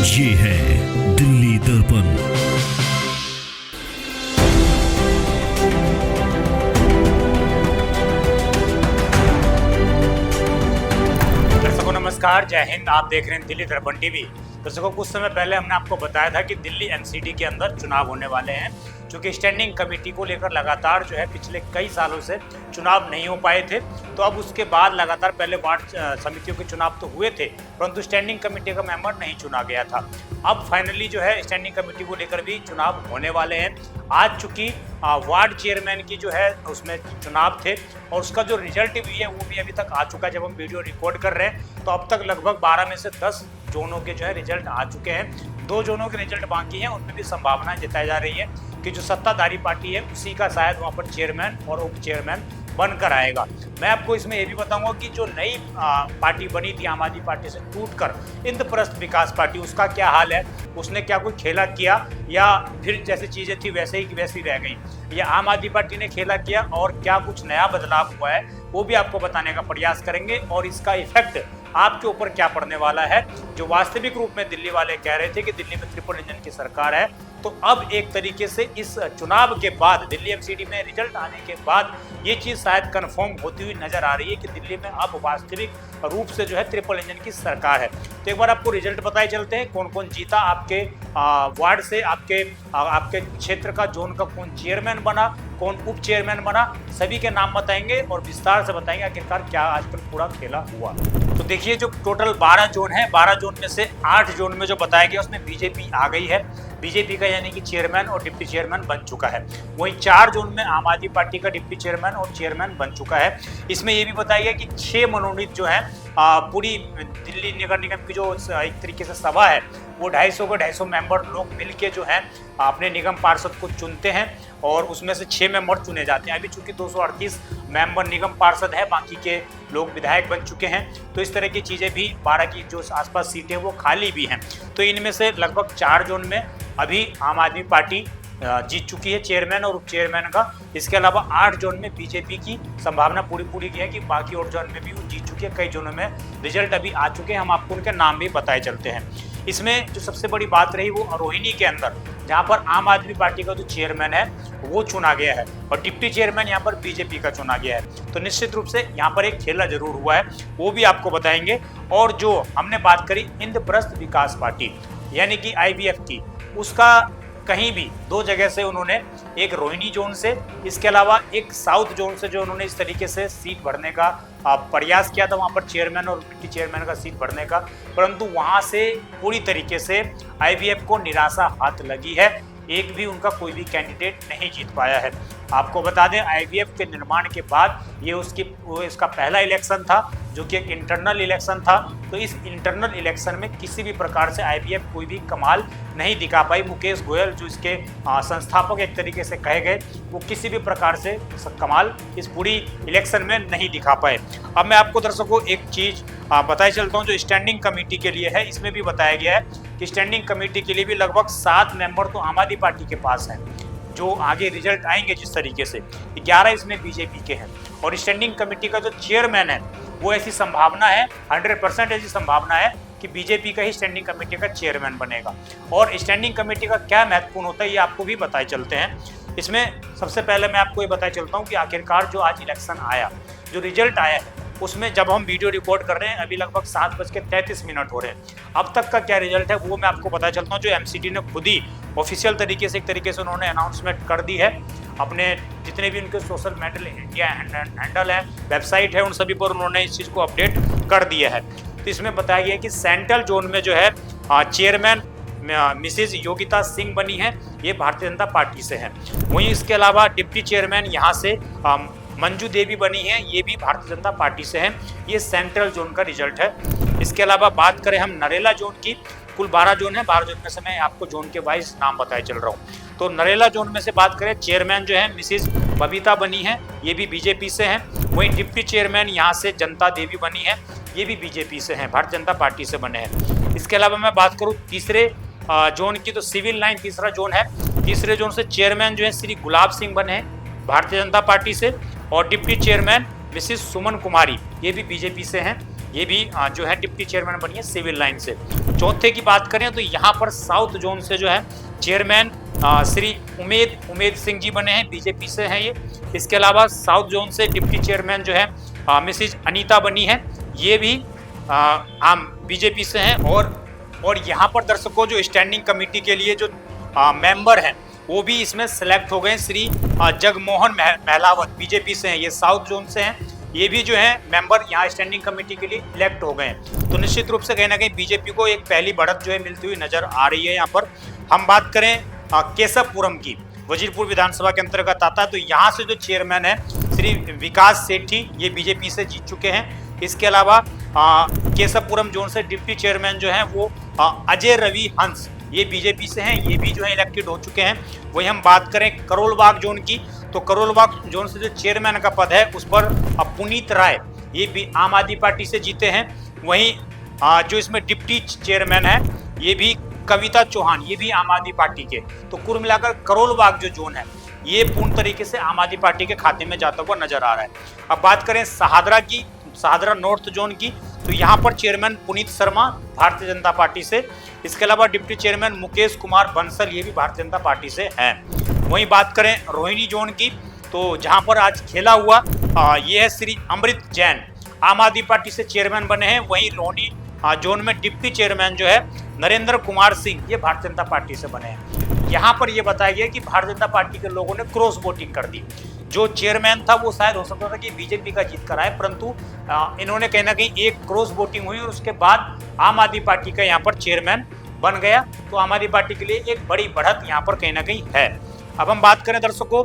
ये है दिल्ली दर्पण। दर्शकों नमस्कार, जय हिंद। आप देख रहे हैं दिल्ली दर्पण टीवी। दर्शकों, कुछ समय पहले हमने आपको बताया था कि दिल्ली एमसीडी के अंदर चुनाव होने वाले हैं, क्योंकि स्टैंडिंग कमेटी को लेकर लगातार जो है पिछले कई सालों से चुनाव नहीं हो पाए थे। तो अब उसके बाद लगातार पहले वार्ड समितियों के चुनाव तो हुए थे, परंतु स्टैंडिंग कमेटी का मेंबर नहीं चुना गया था। अब फाइनली जो है स्टैंडिंग कमेटी को लेकर भी चुनाव होने वाले हैं। आज चूंकि वार्ड चेयरमैन की जो है उसमें चुनाव थे और उसका जो रिजल्ट भी है वो भी अभी तक आ चुका है। जब हम वीडियो रिकॉर्ड कर रहे हैं तो अब तक लगभग 12 में से 10 जोनों के जो है रिजल्ट आ चुके हैं। 2 जोनों के रिजल्ट बाकी हैं, उनमें भी संभावनाएं जताई जा रही है कि जो सत्ताधारी पार्टी है उसी का शायद वहाँ पर चेयरमैन और उप चेयरमैन बनकर आएगा। मैं आपको इसमें ये भी बताऊंगा कि जो नई पार्टी बनी थी आम आदमी पार्टी से टूटकर इंद्रप्रस्थ विकास पार्टी, उसका क्या हाल है, उसने क्या कोई खेला किया या फिर जैसी चीज़ें थी वैसे ही वैसी रह गई, या आम आदमी पार्टी ने खेला किया और क्या कुछ नया बदलाव हुआ है, वो भी आपको बताने का प्रयास करेंगे। और इसका इफेक्ट आपके ऊपर क्या पड़ने वाला है। जो वास्तविक रूप में दिल्ली वाले कह रहे थे कि दिल्ली में ट्रिपल इंजन की सरकार है, तो अब एक तरीके से इस चुनाव के बाद दिल्ली एमसीडी में रिजल्ट आने के बाद ये चीज़ शायद कंफर्म होती हुई नजर आ रही है कि दिल्ली में अब वास्तविक रूप से जो है ट्रिपल इंजन की सरकार है। तो एक बार आपको रिजल्ट बताए चलते हैं, कौन कौन जीता आपके वार्ड से, आपके क्षेत्र का, जोन का कौन चेयरमैन बना, कौन उप चेयरमैन बना, सभी के नाम बताएंगे और विस्तार से बताएंगे आखिरकार क्या आजकल पूरा खेला हुआ। तो देखिए, जो टोटल 12 जोन है, 12 जोन में से 8 जोन में जो बताया गया उसमें बीजेपी आ गई है। बीजेपी का यानी कि चेयरमैन और डिप्टी चेयरमैन बन चुका है। वहीं 4 जोन में आम आदमी पार्टी का डिप्टी चेयरमैन और चेयरमैन बन चुका है। इसमें यह भी बताया गया कि 6 मनोनीत जो है पूरी दिल्ली नगर निगम की जो एक तरीके से सभा है वो 250 मेंबर लोग मिलके जो है अपने निगम पार्षद को चुनते हैं और उसमें से 6 मेंबर चुने जाते हैं। अभी चूंकि 238 मेंबर निगम पार्षद है, बाकी के लोग विधायक बन चुके हैं, तो इस तरह की चीज़ें भी 12 की जो आसपास सीटें वो खाली भी हैं। तो इनमें से लगभग 4 जोन में अभी आम आदमी पार्टी जीत चुकी है चेयरमैन और उप चेयरमैन का। इसके अलावा 8 जोन में बीजेपी की संभावना पूरी की है कि बाकी और जोन में भी वो जीत चुकी है। कई जोनों में रिजल्ट अभी आ चुके हैं, हम आपको उनके नाम भी बताए चलते हैं। इसमें जो सबसे बड़ी बात रही वो रोहिणी के अंदर, जहाँ पर आम आदमी पार्टी का जो चेयरमैन है वो चुना गया है और डिप्टी चेयरमैन यहाँ पर बीजेपी का चुना गया है। तो निश्चित रूप से यहाँ पर एक खेला जरूर हुआ है, वो भी आपको बताएंगे। और जो हमने बात करी इंद्रप्रस्थ विकास पार्टी यानी कि IVF की, उसका कहीं भी 2 जगह से उन्होंने, एक रोहिणी जोन से, इसके अलावा एक साउथ जोन से जो उन्होंने इस तरीके से सीट भरने का प्रयास किया था वहाँ पर चेयरमैन और डिप्टी चेयरमैन का सीट भरने का, परंतु वहाँ से पूरी तरीके से IVF को निराशा हाथ लगी है। एक भी उनका कोई भी कैंडिडेट नहीं जीत पाया है। आपको बता दें, IVF के निर्माण के बाद ये इसका पहला इलेक्शन था जो कि एक इंटरनल इलेक्शन था। तो इस इंटरनल इलेक्शन में किसी भी प्रकार से IVF कोई भी कमाल नहीं दिखा पाई। मुकेश गोयल जो इसके संस्थापक एक तरीके से कहे गए, वो किसी भी प्रकार से कमाल इस पूरी इलेक्शन में नहीं दिखा पाए। अब मैं आपको दर्शकों एक चीज़ बताए चलता हूँ जो स्टैंडिंग कमेटी के लिए है। इसमें भी बताया गया है कि स्टैंडिंग कमेटी के लिए भी लगभग 7 मेंबर तो आम आदमी पार्टी के पास हैं। जो आगे रिजल्ट आएंगे जिस तरीके से, 11 इसमें बीजेपी के हैं। और स्टैंडिंग कमेटी का जो चेयरमैन है वो ऐसी संभावना है, 100% ऐसी संभावना है कि बीजेपी का ही स्टैंडिंग कमेटी का चेयरमैन बनेगा। और स्टैंडिंग कमेटी का क्या महत्वपूर्ण होता है ये आपको भी बताए चलते हैं। इसमें सबसे पहले मैं आपको ये बताए चलता हूँ कि आखिरकार जो आज इलेक्शन आया, जो रिजल्ट आया है, उसमें जब हम वीडियो रिकॉर्ड कर रहे हैं अभी लगभग 7:33 हो रहे हैं। अब तक का क्या रिजल्ट है वो मैं आपको बता चलता हूँ। जो एमसीडी ने खुद ही ऑफिशियल तरीके से, एक तरीके से उन्होंने अनाउंसमेंट कर दी है, अपने जितने भी उनके सोशल मीडिया हैंडल है, वेबसाइट है, उन सभी पर उन्होंने इस चीज़ को अपडेट कर दिया है। तो इसमें बताया गया कि सेंट्रल जोन में जो है चेयरमैन मिसेज योगिता सिंह बनी है, ये भारतीय जनता पार्टी से हैं। वहीं इसके अलावा डिप्टी चेयरमैन यहाँ से मंजू देवी बनी है, ये भी भारतीय जनता पार्टी से हैं। ये सेंट्रल जोन का रिजल्ट है। इसके अलावा बात करें हम नरेला जोन की, कुल 12 जोन है, 12 जोन में से मैं आपको जोन के वाइज नाम बताए चल रहा हूँ। तो नरेला जोन में से बात करें, चेयरमैन जो है मिसेज बबीता बनी है, ये भी बीजेपी से हैं। वहीं डिप्टी चेयरमैन यहाँ से जनता देवी बनी है, ये भी बीजेपी से हैं, भारतीय जनता पार्टी से बने हैं। इसके अलावा मैं बात करूँ तीसरे जोन की, तो सिविल लाइन तीसरा जोन है। तीसरे जोन से चेयरमैन जो है श्री गुलाब सिंह बने हैं भारतीय जनता पार्टी से, और डिप्टी चेयरमैन मिसेस सुमन कुमारी, ये भी बीजेपी से हैं। ये भी जो है डिप्टी चेयरमैन बनी है सिविल लाइन से। चौथे की बात करें तो यहाँ पर साउथ जोन से जो है चेयरमैन श्री उमेद सिंह जी बने हैं, बीजेपी से हैं ये। इसके अलावा साउथ जोन से डिप्टी चेयरमैन जो है मिसिज अनीता बनी है, ये भी आम बीजेपी से हैं। और यहाँ पर दर्शकों जो स्टैंडिंग कमेटी के लिए जो मेंबर हैं वो भी इसमें सेलेक्ट हो गए। श्री जगमोहन महलावत बीजेपी से हैं, ये साउथ जोन से हैं, ये भी जो है मेंबर यहाँ स्टैंडिंग कमेटी के लिए इलेक्ट हो गए हैं। तो निश्चित रूप से कहीं ना कहीं बीजेपी को एक पहली बढ़त जो है मिलती हुई नजर आ रही है। यहाँ पर हम बात करें केशवपुरम की, वजीरपुर विधानसभा के अंतर्गत आता है, तो यहाँ से जो चेयरमैन है श्री विकास सेठी, ये बीजेपी से जीत चुके हैं। इसके अलावा केशवपुरम जोन से डिप्टी चेयरमैन जो है वो अजय रवि हंस, ये बीजेपी से हैं, ये भी जो है इलेक्टेड हो चुके हैं। वही हम बात करें करोलबाग जोन की, तो करोलबाग जोन से जो चेयरमैन का पद है उस पर पुनीत राय, ये भी आम आदमी पार्टी से जीते हैं। वहीं जो इसमें डिप्टी चेयरमैन है ये भी कविता चौहान, ये भी आम आदमी पार्टी के। तो कुल मिलाकर करोलबाग जो जोन है ये पूर्ण तरीके से आम आदमी पार्टी के खाते में जाता हुआ नजर आ रहा है। अब बात करें सहादरा की, सहादरा नॉर्थ जोन की, तो यहाँ पर चेयरमैन पुनीत शर्मा भारतीय जनता पार्टी से। इसके अलावा डिप्टी चेयरमैन मुकेश कुमार बंसल, ये भी भारतीय जनता पार्टी से हैं। वहीं बात करें रोहिणी जोन की, तो जहाँ पर आज खेला हुआ ये है श्री अमृत जैन, आम आदमी पार्टी से चेयरमैन बने हैं। वहीं रोहिणी जोन में डिप्टी चेयरमैन जो है नरेंद्र कुमार सिंह, ये भारतीय जनता पार्टी से बने हैं। यहाँ पर यह बताया गया कि भारतीय जनता पार्टी के लोगों ने क्रॉस वोटिंग कर दी। जो चेयरमैन था वो शायद हो सकता था कि बीजेपी का जीत कर आए, परंतु इन्होंने कहीं ना कहीं एक क्रॉस वोटिंग हुई और उसके बाद आम आदमी पार्टी का यहाँ पर चेयरमैन बन गया। तो आम आदमी पार्टी के लिए एक बड़ी बढ़त यहाँ पर कहीं ना कहीं है। अब हम बात करें दर्शकों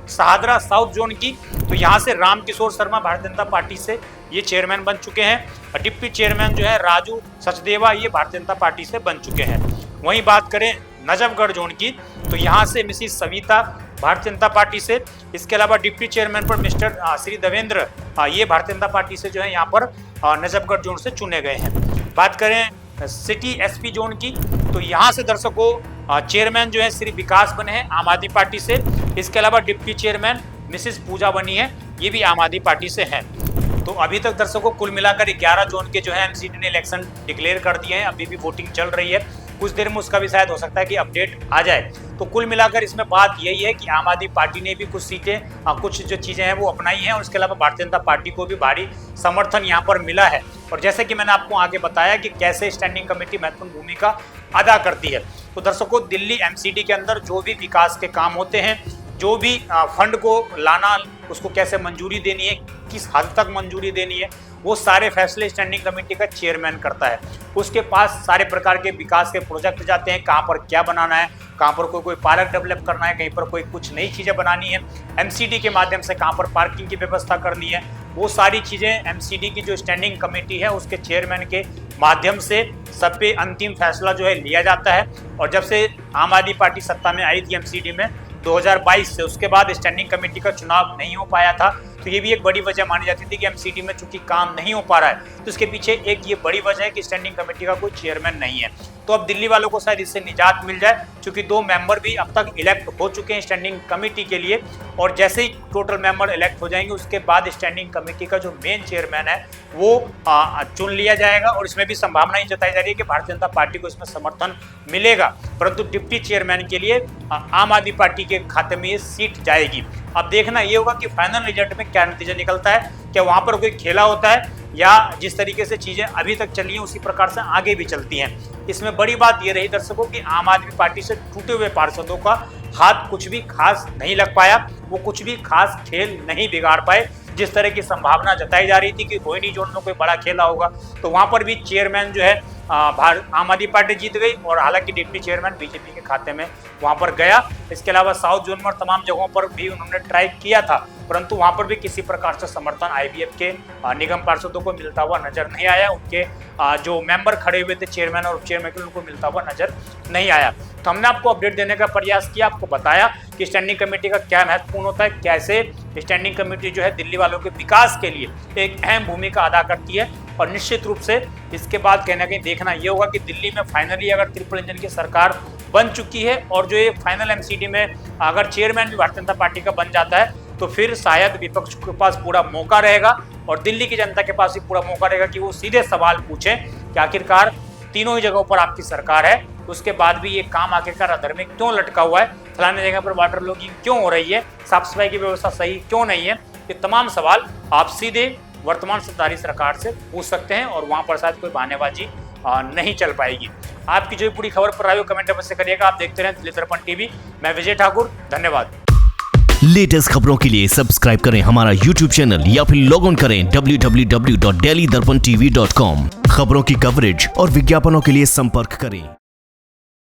सहादरा साउथ जोन की, तो यहाँ से रामकिशोर शर्मा भारतीय जनता पार्टी से ये चेयरमैन बन चुके हैं। डिप्टी चेयरमैन जो है राजू सचदेवा, ये भारतीय जनता पार्टी से बन चुके हैं। वहीं बात करें नजफगढ़ जोन की, तो यहाँ से मिसिज सविता भारतीय जनता पार्टी से। इसके अलावा डिप्टी चेयरमैन पर मिस्टर श्री देवेंद्र, ये भारतीय जनता पार्टी से जो है यहाँ पर नजफगढ़ जोन से चुने गए हैं। बात करें सिटी एसपी जोन की, तो यहाँ से दर्शकों चेयरमैन जो है श्री विकास बने हैं आम आदमी पार्टी से। इसके अलावा डिप्टी चेयरमैन मिसिज पूजा बनी है, ये भी आम आदमी पार्टी से हैं। तो अभी तक दर्शकों कुल मिलाकर 11 जोन के जो है एमसीडी ने इलेक्शन डिक्लेयर कर दिए हैं, अभी भी वोटिंग चल रही है। कुछ देर में उसका भी शायद हो सकता है कि अपडेट आ जाए। तो कुल मिलाकर इसमें बात यही है कि आम आदमी पार्टी ने भी कुछ सीटें, कुछ जो चीज़ें हैं वो अपनाई हैं और इसके अलावा भारतीय जनता पार्टी को भी भारी समर्थन यहाँ पर मिला है। और जैसे कि मैंने आपको आगे बताया कि कैसे स्टैंडिंग कमेटी महत्वपूर्ण भूमिका अदा करती है। तो दर्शकों दिल्ली एमसीडी के अंदर जो भी विकास के काम होते हैं, जो भी फंड को लाना, उसको कैसे मंजूरी देनी है, किस हद तक मंजूरी देनी है, वो सारे फैसले स्टैंडिंग कमेटी का चेयरमैन करता है। उसके पास सारे प्रकार के विकास के प्रोजेक्ट जाते हैं, कहाँ पर क्या बनाना है, कहाँ पर कोई पार्क डेवलप करना है, कहीं पर कोई कुछ नई चीज़ें बनानी है, एमसीडी के माध्यम से कहाँ पर पार्किंग की व्यवस्था करनी है, वो सारी चीज़ें एमसीडी की जो स्टैंडिंग कमेटी है उसके चेयरमैन के माध्यम से सब पे अंतिम फैसला जो है लिया जाता है। और जब से आम आदमी पार्टी सत्ता में आई थी एमसीडी में 2022 से, उसके बाद स्टैंडिंग कमेटी का चुनाव नहीं हो पाया था। तो ये भी एक बड़ी वजह मानी जाती थी कि एमसीडी में चूंकि काम नहीं हो पा रहा है, तो इसके पीछे एक ये बड़ी वजह है कि स्टैंडिंग कमेटी का कोई चेयरमैन नहीं है। तो अब दिल्ली वालों को शायद इससे निजात मिल जाए, क्योंकि 2 मेंबर भी अब तक इलेक्ट हो चुके हैं स्टैंडिंग कमेटी के लिए। और जैसे ही टोटल मेंबर इलेक्ट हो जाएंगे उसके बाद स्टैंडिंग कमेटी का जो मेन चेयरमैन है वो चुन लिया जाएगा। और इसमें भी संभावना ही जताई जा रही है कि भारतीय जनता पार्टी को इसमें समर्थन मिलेगा, परंतु डिप्टी चेयरमैन के लिए आम आदमी पार्टी के खाते में ये सीट जाएगी। अब देखना ये होगा कि फाइनल रिजल्ट में क्या नतीजा निकलता है, क्या वहां पर कोई खेला होता है या जिस तरीके से चीजें अभी तक चली हैं उसी प्रकार से आगे भी चलती हैं। इसमें बड़ी बात ये रही दर्शकों कि आम आदमी पार्टी से टूटे हुए पार्षदों का हाथ कुछ भी खास नहीं लग पाया, वो कुछ भी खास खेल नहीं बिगाड़ पाए। जिस तरह की संभावना जताई जा रही थी कि रोहिणी जोन में कोई बड़ा खेला होगा, तो वहां पर भी चेयरमैन जो है आम आदमी पार्टी जीत गई और हालांकि डिप्टी चेयरमैन बीजेपी के खाते में वहां पर गया। इसके अलावा साउथ जोन में और तमाम जगहों पर भी उन्होंने ट्राई किया था, परंतु वहां पर भी किसी प्रकार से समर्थन आईबीएफ के निगम पार्षदों को मिलता हुआ नजर नहीं आया। उनके जो मेंबर खड़े हुए थे चेयरमैन और उप चेयरमैन के, उनको मिलता हुआ नजर नहीं आया। तो हमने आपको अपडेट देने का प्रयास किया, आपको बताया कि स्टैंडिंग कमेटी का क्या महत्वपूर्ण होता है, कैसे स्टैंडिंग कमेटी जो है दिल्ली वालों के विकास के लिए एक अहम भूमिका अदा करती है। और निश्चित रूप से इसके बाद कहीं ना कहीं देखना ये होगा कि दिल्ली में फाइनली अगर ट्रिपल इंजन की सरकार बन चुकी है और जो ये फाइनल एमसीडी में अगर चेयरमैन भी भारतीय जनता पार्टी का बन जाता है, तो फिर शायद विपक्ष के पास पूरा मौका रहेगा और दिल्ली की जनता के पास भी पूरा मौका रहेगा कि वो सीधे सवाल पूछे कि आखिरकार तीनों ही जगहों पर आपकी सरकार है, उसके बाद भी ये काम आखिरकार अधर में क्यों लटका हुआ है, फलाने जगह पर वाटर लॉगिंग क्यों हो रही है, साफ सफाई की व्यवस्था सही क्यों नहीं है। ये तमाम सवाल आप सीधे वर्तमान सत्ताधारी सरकार से पूछ सकते हैं और वहां पर शायद कोई बहानेबाजी नहीं चल पाएगी। आपकी जो पूरी खबर पर राय कमेंट अवश्य करिएगा। आप देखते रहें दिल्ली दर्पण टीवी। मैं विजय ठाकुर, धन्यवाद। लेटेस्ट खबरों के लिए सब्सक्राइब करें हमारा YouTube चैनल या फिर लॉग ऑन करें www.delhidarpantv.com। खबरों की कवरेज और विज्ञापनों के लिए संपर्क करें।